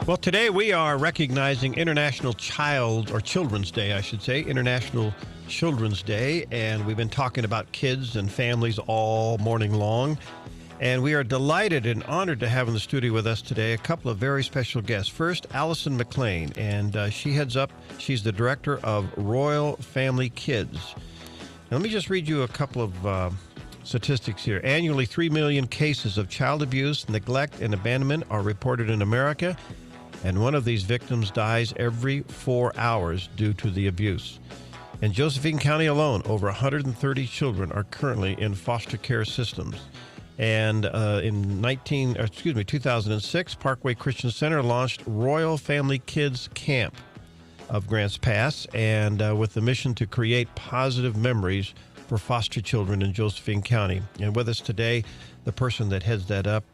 Well, today we are recognizing International Children's Day, I should say, International Children's Day, and we've been talking about kids and families all morning long. And we are delighted and honored to have in the studio with us today a couple of very special guests. First, Allison McLain, and she's the director of Royal Family Kids. Now, let me just read you a couple of statistics here. Annually, 3 million cases of child abuse, neglect, and abandonment are reported in America, and one of these victims dies every 4 hours due to the abuse. In Josephine County alone, over 130 children are currently in foster care systems. And in 2006, Parkway Christian Center launched Royal Family Kids Camp of Grants Pass, and with the mission to create positive memories for foster children in Josephine County. And with us today, the person that heads that up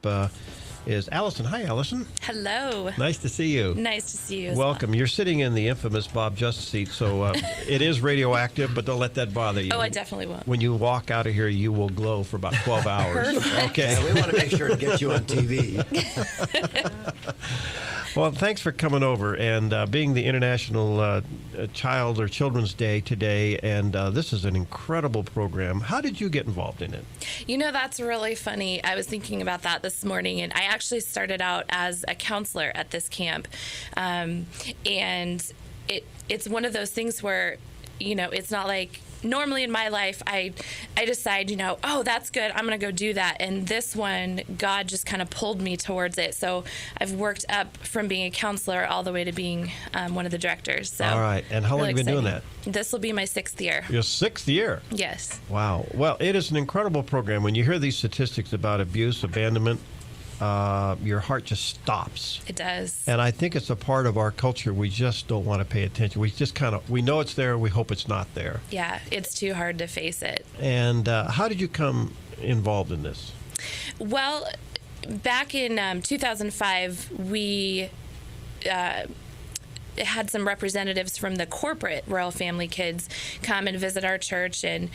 is Allison. Hi, Allison. Hello. Nice to see you. Nice to see you as Welcome. well. You're sitting in the infamous Bob Just seat, so it is radioactive, but don't let that bother you. Oh, I definitely won't. When you walk out of here, you will glow for about 12 hours. Okay. Yeah, we want to make sure to get you on TV. Well, thanks for coming over and being the International Child or Children's Day today. And this is an incredible program. How did you get involved in it? You know, that's really funny. I was thinking about that this morning, and I actually started out as a counselor at this camp. And it's one of those things where, you know, it's not like normally in my life, I decide, you know, oh, that's good, I'm going to go do that. And this one, God just kind of pulled me towards it. So I've worked up from being a counselor all the way to being one of the directors. So all right. And how long have you been doing that? This will be my 6th year. Your 6th year? Yes. Wow. Well, it is an incredible program. When you hear these statistics about abuse, abandonment, your heart just stops. It does. And I think it's a part of our culture. We just don't want to pay attention. We just we know it's there. We hope it's not there. Yeah, it's too hard to face it. And how did you come involved in this? Well, back in 2005, we had some representatives from the corporate Royal Family Kids come and visit our church, and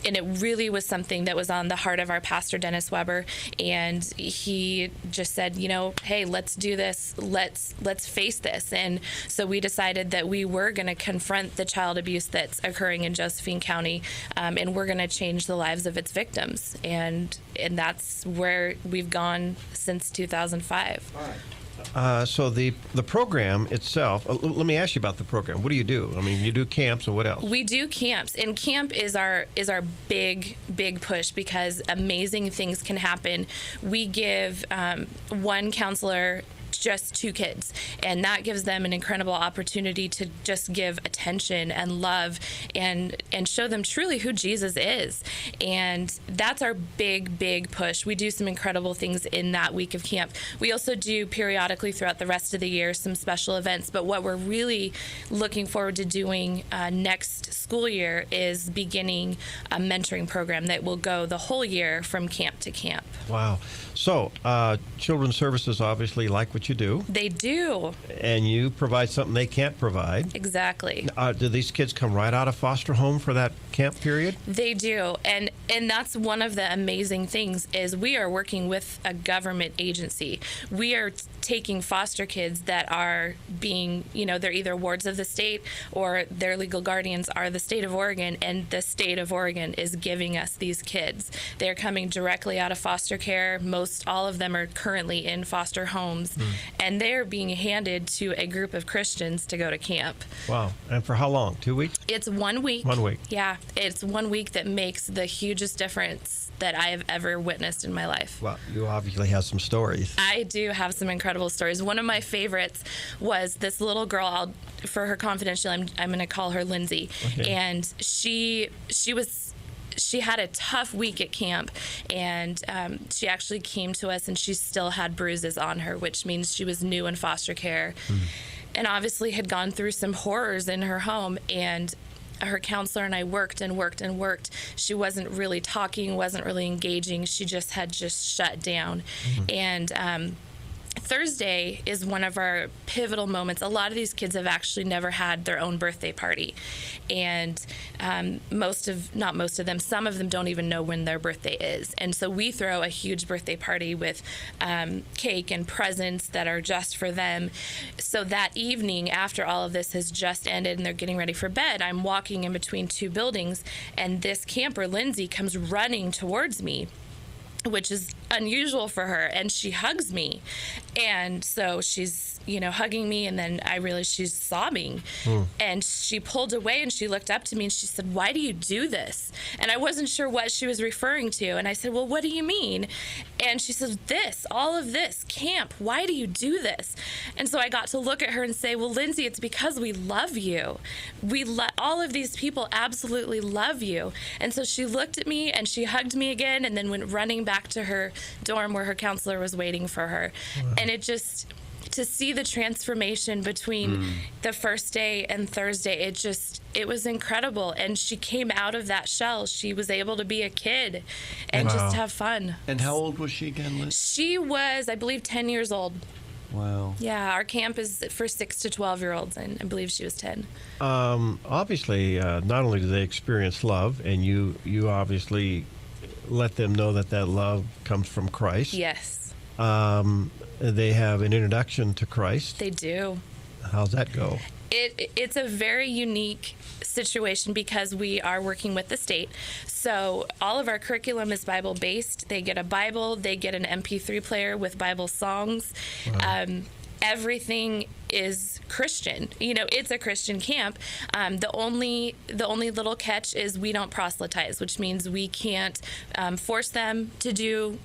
it really was something that was on the heart of our pastor, Dennis Weber, and he just said, you know, hey, let's do this. Let's face this. And so we decided that we were going to confront the child abuse that's occurring in Josephine County, and we're going to change the lives of its victims. And that's where we've gone since 2005. All right. So the program itself, let me ask you about the program. What do you do? I mean, you do camps, and what else? We do camps, and camp is our big push because amazing things can happen. We give one counselor just 2 kids, and that gives them an incredible opportunity to just give attention and love and show them truly who Jesus is. And that's our big push. We do some incredible things in that week of camp. We also do periodically throughout the rest of the year some special events, but what we're really looking forward to doing next school year is beginning a mentoring program that will go the whole year from camp to camp. Wow. So Children's Services obviously like what you do. They do. And you provide something they can't provide. Exactly. Do these kids come right out of foster home for that camp period? They do. And that's one of the amazing things is we are working with a government agency. We are taking foster kids that are being, you know, they're either wards of the state or their legal guardians are the state of Oregon, and the state of Oregon is giving us these kids. They're coming directly out of foster care. All of them are currently in foster homes, and they're being handed to a group of Christians to go to camp. Wow. And for how long? 2 weeks? It's 1 week. 1 week. Yeah. It's 1 week that makes the hugest difference that I have ever witnessed in my life. Well, you obviously have some stories. I do have some incredible stories. One of my favorites was this little girl. For her confidentiality, I'm going to call her Lindsay. Okay. And she had a tough week at camp, and she actually came to us, and she still had bruises on her, which means she was new in foster care, and obviously had gone through some horrors in her home. And her counselor and I worked. She wasn't really talking, wasn't really engaging. She had shut down. And Thursday is one of our pivotal moments. A lot of these kids have actually never had their own birthday party. And not most of them, some of them don't even know when their birthday is. And so we throw a huge birthday party with cake and presents that are just for them. So that evening, after all of this has just ended and they're getting ready for bed, I'm walking in between two buildings, and this camper, Lindsay, comes running towards me, which is unusual for her, and she hugs me. And so she's, hugging me, and then I realize she's sobbing. And she pulled away and she looked up to me and she said, "Why do you do this?" And I wasn't sure what she was referring to. And I said, "Well, what do you mean?" And she said, all of this, camp, why do you do this?" And so I got to look at her and say, "Well, Lindsay, it's because we love you. All of these people absolutely love you." And so she looked at me and she hugged me again, and then went running back to her dorm where her counselor was waiting for her. And it just, to see the transformation between the first day and Thursday, it was incredible. And she came out of that shell. She was able to be a kid and just have fun. And how old was she again, Liz? She was, I believe, 10 years old. Wow. Yeah, our camp is for 6 to 12-year-olds, and I believe she was 10. Obviously, not only do they experience love, and you obviously let them know that love comes from Christ. Yes. They have an introduction to Christ. They do. How's that go? It's a very unique situation because we are working with the state. So all of our curriculum is Bible-based. They get a Bible. They get an MP3 player with Bible songs. Wow. Everything is Christian. It's a Christian camp. The only little catch is we don't proselytize, which means we can't force them to do,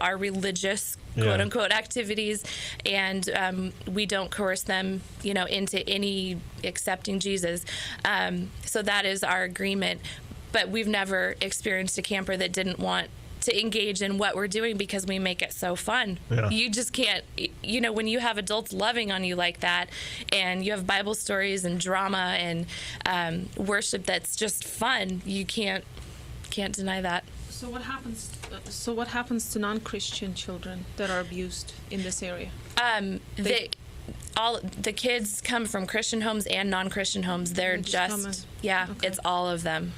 our religious quote unquote activities, and we don't coerce them, into any accepting Jesus. So that is our agreement. But we've never experienced a camper that didn't want to engage in what we're doing because we make it so fun. Yeah. You just can't, when you have adults loving on you like that, and you have Bible stories and drama and worship that's just fun, you can't deny that. So what happens to non-Christian children that are abused in this area? All the kids come from Christian homes and non-Christian homes. They're just okay. It's all of them.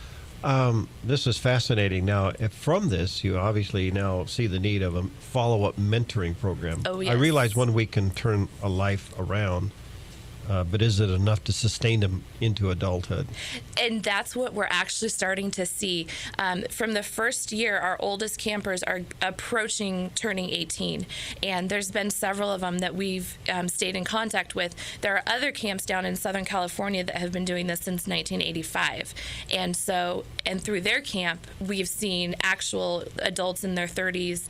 This is fascinating. Now, from this, you obviously now see the need of a follow-up mentoring program. Oh, yes. I realize 1 week can turn a life around, but is it enough to sustain them into adulthood? And that's what we're actually starting to see. From the first year, our oldest campers are approaching turning 18. And there's been several of them that we've stayed in contact with. There are other camps down in Southern California that have been doing this since 1985. And through their camp, we've seen actual adults in their 30s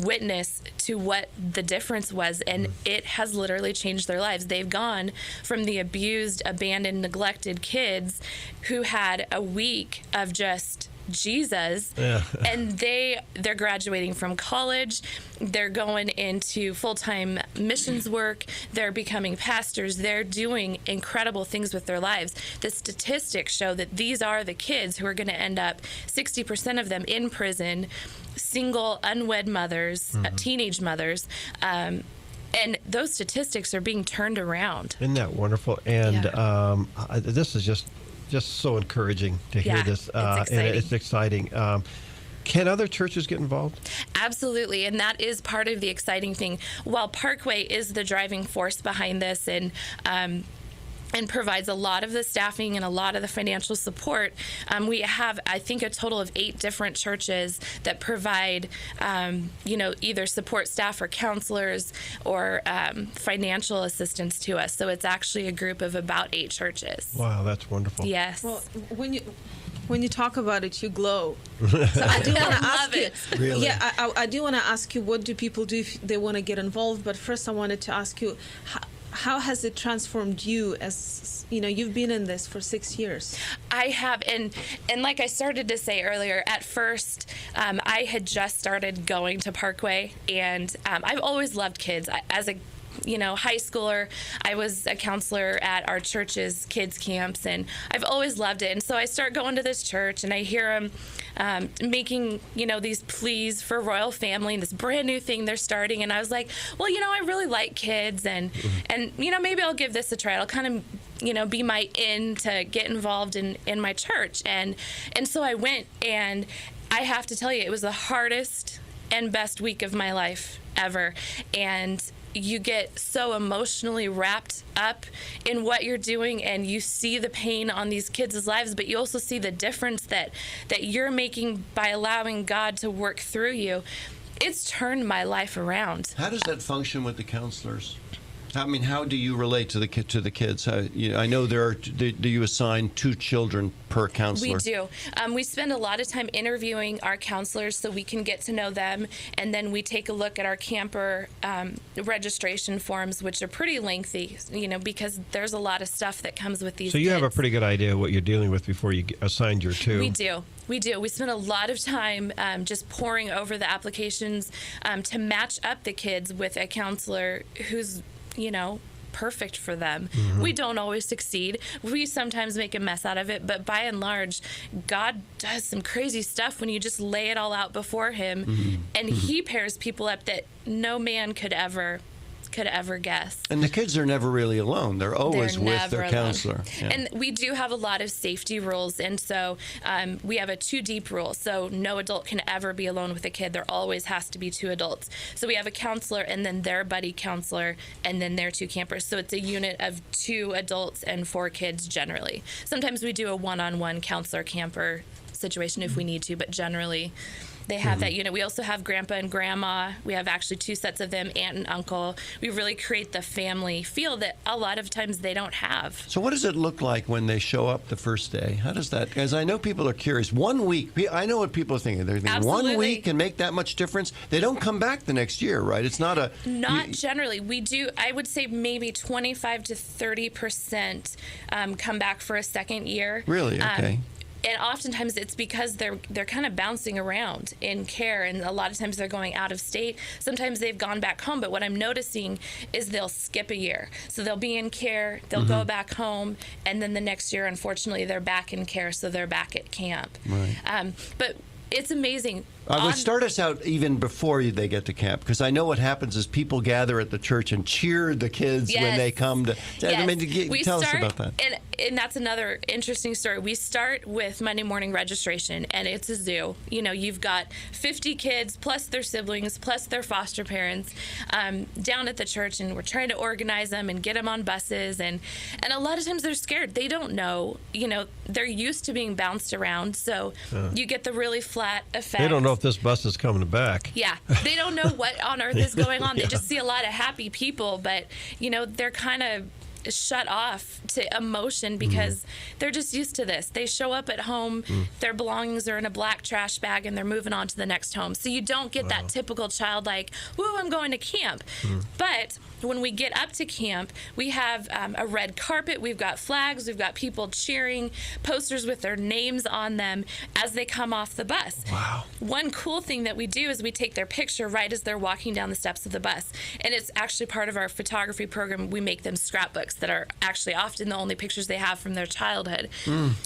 witness to what the difference was, and it has literally changed their lives. They've gone from the abused, abandoned, neglected kids who had a week of just Jesus, and they're graduating from college, they're going into full-time missions work, they're becoming pastors, they're doing incredible things with their lives. The statistics show that these are the kids who are going to end up, 60% of them in prison, single, unwed mothers, teenage mothers, and those statistics are being turned around. Isn't that wonderful? And this is just so encouraging to hear this. It's exciting. And it's exciting. Can other churches get involved? Absolutely, and that is part of the exciting thing. While Parkway is the driving force behind this and provides a lot of the staffing and a lot of the financial support, we have, I think, a total of 8 different churches that provide, either support staff or counselors or financial assistance to us. So it's actually a group of about 8 churers. Wow, that's wonderful. Yes. Well, when you talk about it, you glow. So I do want to ask you. Really? Yeah, I do want to ask you, what do people do if they want to get involved? But first, I wanted to ask you, how has it transformed you? As you've been in this for 6 years. I have, and like I started to say earlier, at first I had just started going to Parkway, and I've always loved kids. As a high schooler, I was a counselor at our church's kids camps, and I've always loved it. And so I start going to this church, and I hear them making, these pleas for Royal Family and this brand new thing they're starting. And I was like, well, I really like kids, and maybe I'll give this a try. I'll kind of be my in to get involved in my church. And so I went, and I have to tell you, it was the hardest and best week of my life ever. And you get so emotionally wrapped up in what you're doing, and you see the pain on these kids' lives, but you also see the difference that you're making by allowing God to work through you. It's turned my life around. How does that function with the counselors? I mean, how do you relate to the kids? I know do you assign 2 children per counselor? We do. We spend a lot of time interviewing our counselors so we can get to know them, and then we take a look at our camper registration forms, which are pretty lengthy, because there's a lot of stuff that comes with these. So you kids. have a pretty good idea of what you're dealing with before you assigned your 2. We do. We spend a lot of time just poring over the applications to match up the kids with a counselor who's perfect for them. Mm-hmm. We don't always succeed. We sometimes make a mess out of it, but by and large, God does some crazy stuff when you just lay it all out before him, mm-hmm. and mm-hmm. he pairs people up that no man could ever guess. And the kids are never really alone. They're always with their counselor. Yeah. And we do have a lot of safety rules, and so we have a 2 deep rule. So no adult can ever be alone with a kid. There always has to be 2 adults. So we have a counselor, and then their buddy counselor, and then their 2 campers. So it's a unit of 2 adults and 4 kids generally. Sometimes we do a one-on-one counselor camper situation if we need to, but generally they have that unit. We also have grandpa and grandma. We have actually 2 sets of them, aunt and uncle. We really create the family feel that a lot of times they don't have. So what does it look like when they show up the first day? How does that, as I know people are curious, 1 week, I know what people are thinking. They're thinking Absolutely. 1 week can make that much difference. They don't come back the next year, right? It's not a... Not generally. We do, I would say maybe 25 to 30% come back for a second year. Really? Okay. And oftentimes it's because they're kind of bouncing around in care, and a lot of times they're going out of state. Sometimes they've gone back home, but what I'm noticing is they'll skip a year. So they'll be in care, they'll go back home, and then the next year, unfortunately, they're back in care, so they're back at camp. Right. But it's amazing. I would start us out even before they get to camp, because I know what happens is people gather at the church and cheer the kids when they come to. Yes. I mean, tell us about that. And that's another interesting story. We start with Monday morning registration, and it's a zoo. You've got 50 kids plus their siblings plus their foster parents down at the church, and we're trying to organize them and get them on buses. And a lot of times they're scared. They don't know. They're used to being bounced around, so you get the really flat effect. They don't know if this bus is coming back. Yeah, they don't know what on earth is going on. They just see a lot of happy people, but they're kind of shut off to emotion because they're just used to this. They show up at home, their belongings are in a black trash bag, and they're moving on to the next home. So you don't get that typical child like, "Woo, I'm going to camp." But when we get up to camp, we have a red carpet, we've got flags, we've got people cheering, posters with their names on them as they come off the bus. Wow. One cool thing that we do is we take their picture right as they're walking down the steps of the bus. And it's actually part of our photography program. We make them scrapbooks that are actually often the only pictures they have from their childhood.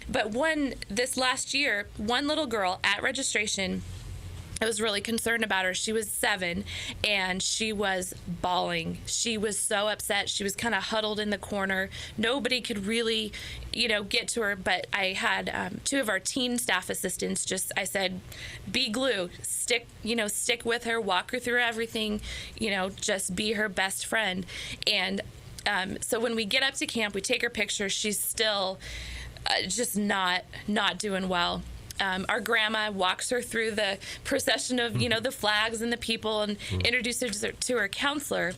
But this last year, one little girl at registration, I was really concerned about her. She was 7, and she was bawling. She was so upset. She was kind of huddled in the corner. Nobody could really, get to her. But I had 2 of our teen staff assistants. I said, be glue, stick with her, walk her through everything, just be her best friend. And so when we get up to camp, we take her picture. She's still just not doing well. Our grandma walks her through the procession of, the flags and the people, and introduces her to her counselor.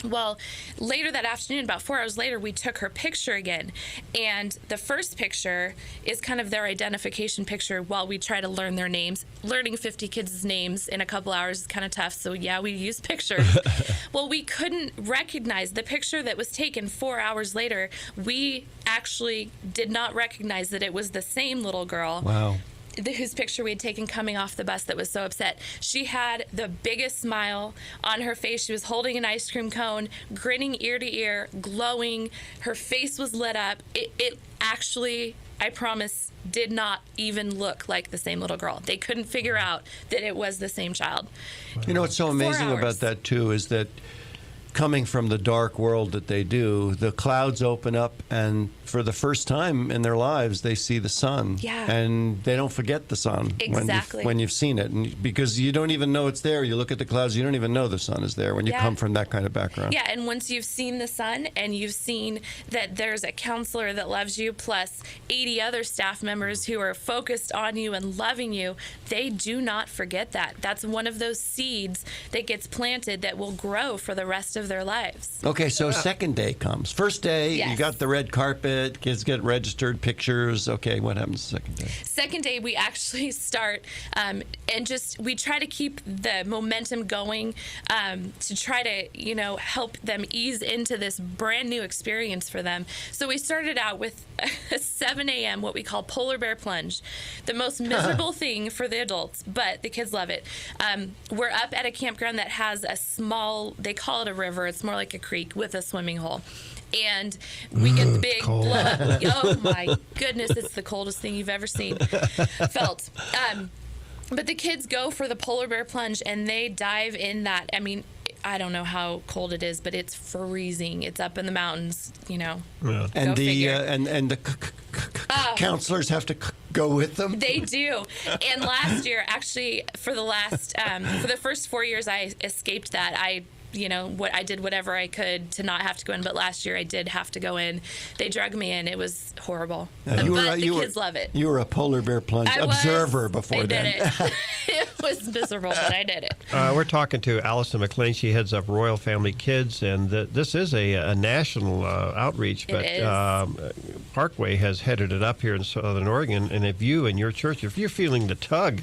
Well, later that afternoon, about 4 hours later, we took her picture again. And the first picture is kind of their identification picture while we try to learn their names. Learning 50 kids' names in a couple hours is kind of tough, so yeah, we use pictures. Well, we couldn't recognize the picture that was taken 4 hours later. We actually did not recognize that it was the same little girl. Wow. whose picture we had taken coming off the bus that was so upset. She had the biggest smile on her face. She was holding an ice cream cone, grinning ear to ear, glowing. Her face was lit up. It actually, I promise, did not even look like the same little girl. They couldn't figure out that it was the same child. You know what's so amazing about that, too, is that coming from the dark world that they do, the clouds open up, and for the first time in their lives, they see the sun. Yeah. And they don't forget the sun Exactly. when you've seen it. And because you don't even know it's there. You look at the clouds, you don't even know the sun is there when you come from that kind of background. Yeah, and once you've seen the sun and you've seen that there's a counselor that loves you plus 80 other staff members who are focused on you and loving you, they do not forget that. That's one of those seeds that gets planted that will grow for the rest of their lives. Okay, so second day comes. First day, Yes. you got the red carpet, kids get registered, pictures. Okay, what happens the second day? Second day, we actually start and we try to keep the momentum going to try to, help them ease into this brand new experience for them. So we started out with a 7 a.m., what we call polar bear plunge. The most miserable thing for the adults, but the kids love it. We're up at a campground that has a small, they call it a river. It's more like a creek with a swimming hole. And we get the big blow up. Oh my goodness, it's the coldest thing you've ever felt. But the kids go for the polar bear plunge and they dive in that. I mean, I don't know how cold it is, but it's freezing. It's up in the mountains, Yeah. And figure. the counselors have to go with them. They do. And last year, actually, for the first 4 years, I escaped that. I did whatever I could to not have to go in, but last year I did have to go in. They drug me in. It was horrible. But the kids love it. You were a polar bear plunge observer before then. I did it. It was miserable, but I did it. We're talking to Allison McLain. She heads up Royal Family Kids, and this is a national outreach, but It is. Parkway has headed it up here in Southern Oregon. And if you and your church, if you're feeling the tug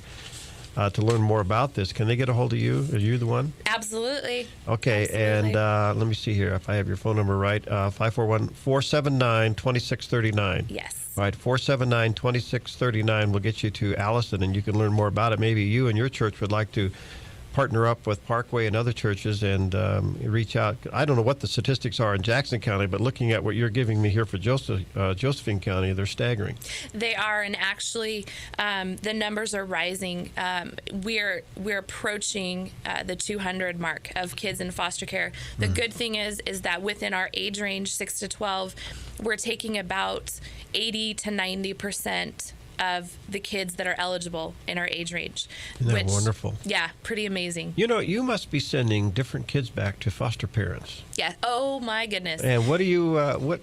to learn more about this, can they get a hold of you? Are you the one? Absolutely. Okay, Absolutely. and let me see here if I have your phone number right. 541-479-2639. Yes. All right, 479-2639 will get you to Allison, and you can learn more about it. Maybe you and your church would like to partner up with Parkway and other churches and reach out. I don't know what the statistics are in Jackson County, but looking at what you're giving me here for Josephine County, they're staggering. They are, and actually, the numbers are rising. We're approaching the 200 mark of kids in foster care. The good thing is that within our age range, 6 to 12, we're taking about 80 to 90% of the kids that are eligible in our age range. Isn't that wonderful? Yeah, pretty amazing. You must be sending different kids back to foster parents. Yeah. Oh my goodness. And what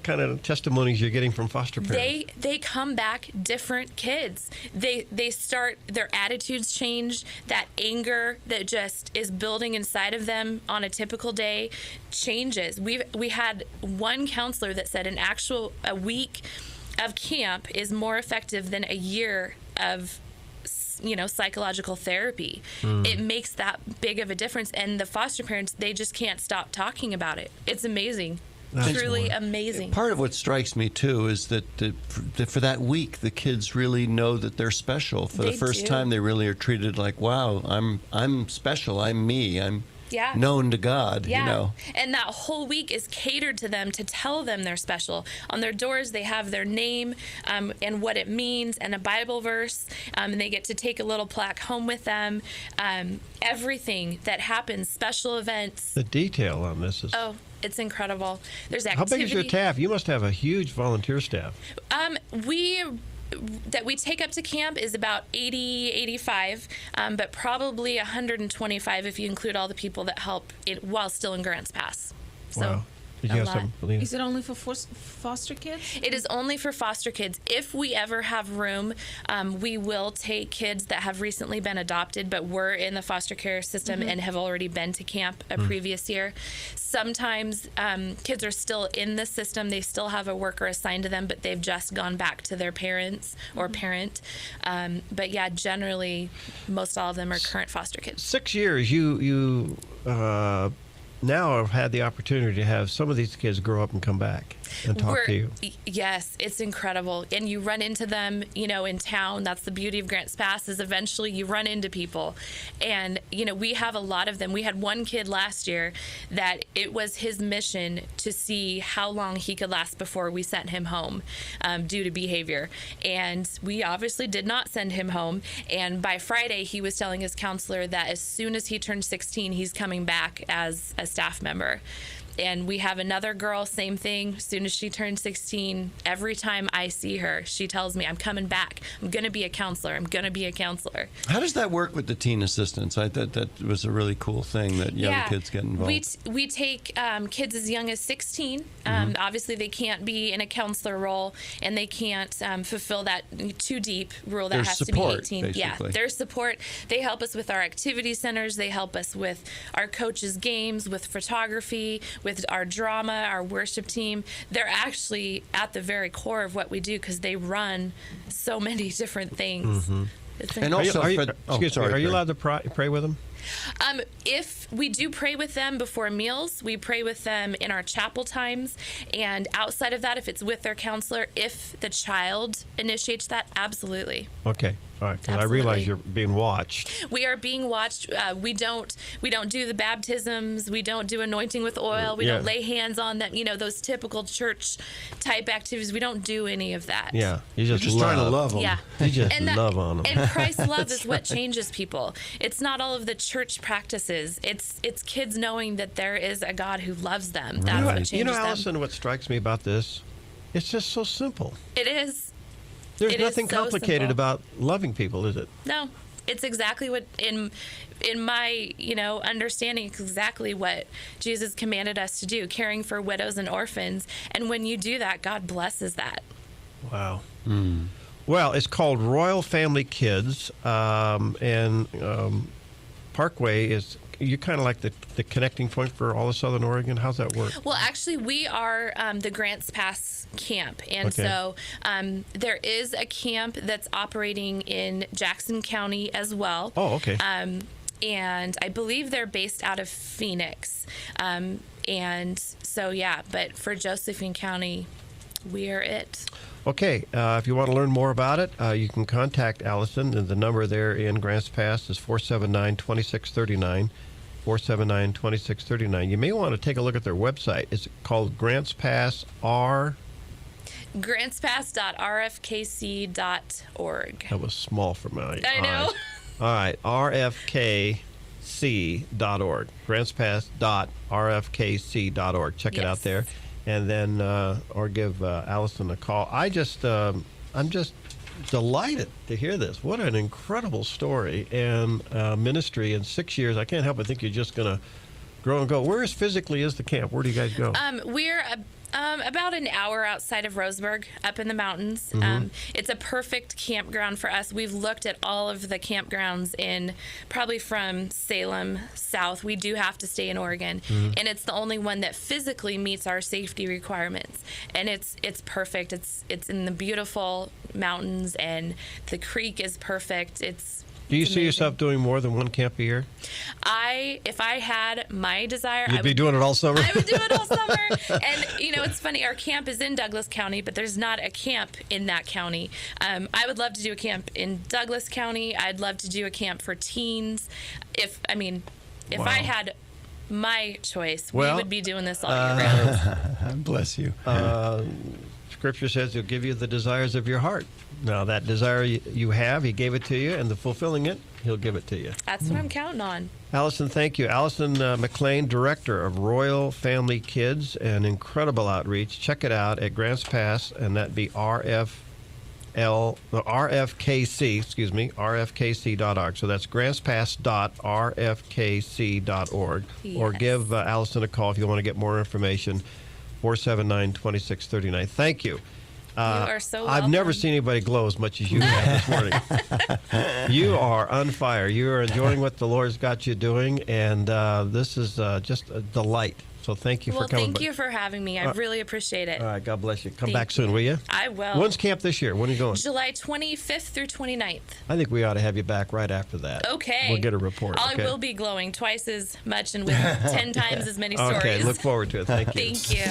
kind of testimonies you're getting from foster parents? They come back different kids. They start, their attitudes change. That anger that just is building inside of them on a typical day changes. We had one counselor that said a week of camp is more effective than a year of psychological therapy. It makes that big of a difference, and the foster parents, they just can't stop talking about it. It's amazing. Truly amazing. Part of what strikes me too is that for that week, the kids really know that they're special. For the first time, they really are treated like, wow, I'm special. I'm me. I'm known to God. Yeah. And that whole week is catered to them to tell them they're special. On their doors, they have their name and what it means and a Bible verse. And they get to take a little plaque home with them. Everything that happens, special events. The detail on this is... Oh, it's incredible. There's activity. How big is your staff? You must have a huge volunteer staff. That we take up to camp is about 80, 85, but probably 125 if you include all the people that help while still in Grants Pass. So, wow. Did you have some, Lena? Is it only for foster kids? It is only for foster kids. If we ever have room, we will take kids that have recently been adopted but were in the foster care system and have already been to camp a previous year. Sometimes kids are still in the system. They still have a worker assigned to them, but they've just gone back to their parents or parent. But yeah, generally, most all of them are current foster kids. 6 years, you now have had the opportunity to have some of these kids grow up and come back. and talk to you. Yes, it's incredible. And you run into them, in town. That's the beauty of Grants Pass, is eventually you run into people. And, we have a lot of them. We had one kid last year that it was his mission to see how long he could last before we sent him home due to behavior. And we obviously did not send him home. And by Friday, he was telling his counselor that as soon as he turned 16, he's coming back as a staff member. And we have another girl, same thing. As soon as she turned 16, every time I see her, she tells me, I'm coming back. I'm going to be a counselor. I'm going to be a counselor. How does that work with the teen assistants? I thought that was a really cool thing that young kids get involved. We take kids as young as 16. Obviously, they can't be in a counselor role, and they can't fulfill that too deep rule that has support, to be 18. basically. Yeah, their support. They help us with our activity centers. They help us with our coaches' games, with photography, with our drama, our worship team. They're actually at the very core of what we do because they run so many different things. And also, are you allowed to pray with them? If we do pray with them before meals, we pray with them in our chapel times. And outside of that, if it's with their counselor, if the child initiates that, absolutely. Okay. All right. I realize you're being watched. We are being watched. We don't do the baptisms. We don't do anointing with oil. We don't lay hands on them. Those typical church type activities. We don't do any of that. Yeah. You're just trying to love them. Yeah. You just love on them. And Christ's love is what changes people. It's not all of the church practices. It's kids knowing that there is a God who loves them. That's what changes them. Allison, what strikes me about this, it's just so simple. It is. There's nothing complicated about loving people, is it? No. It's exactly what, in my, understanding, exactly what Jesus commanded us to do, caring for widows and orphans. And when you do that, God blesses that. Wow. Well, it's called Royal Family Kids, and Parkway is, you're kind of like the connecting point for all of Southern Oregon. How's that work? Well, actually, we are the Grants Pass camp. And so there is a camp that's operating in Jackson County as well. Oh, okay. And I believe they're based out of Phoenix. And so, but for Josephine County, we are it. Okay, if you want to learn more about it, you can contact Allison. And the number there in Grants Pass is 479-2639, 479-2639. You may want to take a look at their website. It's called Grants Pass Grantspass.rfkc.org. That was small for my I know. All right, rfkc.org, grantspass.rfkc.org. Check it out there. And then, or give Allison a call. I'm just delighted to hear this. What an incredible story and ministry in 6 years. I can't help but think you're just going to grow and go. Where physically is the camp? Where do you guys go? We're about an hour outside of Roseburg, up in the mountains. It's a perfect campground for us. We've looked at all of the campgrounds probably from Salem south. We do have to stay in Oregon, and it's the only one that physically meets our safety requirements. And it's perfect. It's in the beautiful mountains, and the creek is perfect. Do you see yourself doing more than one camp a year? If I had my desire, You'd be doing it all summer? I would do it all summer. And, it's funny, our camp is in Douglas County, but there's not a camp in that county. I would love to do a camp in Douglas County. I'd love to do a camp for teens. If I had my choice, we would be doing this all year round. Bless you. Scripture says he'll give you the desires of your heart. Now, that desire you have, he gave it to you, and the fulfilling it, he'll give it to you. That's what I'm counting on. Allison, thank you. Allison McLain, Director of Royal Family Kids, an incredible outreach. Check it out at Grants Pass, and that'd be rfkc.org. So that's grantspass.rfkc.org. Yes. Or give Allison a call if you want to get more information, 479-2639. Thank you. You are so welcome. I've never seen anybody glow as much as you have this morning. You are on fire. You are enjoying what the Lord's got you doing, and this is just a delight. So thank you for coming. Well, thank you for having me. I really appreciate it. All right, God bless you. Come back soon, will you? I will. When's camp this year? When are you going? July 25th through 29th. I think we ought to have you back right after that. Okay. We'll get a report. I will be glowing twice as much and with 10 times as many stories. Okay, look forward to it. Thank you. Thank you.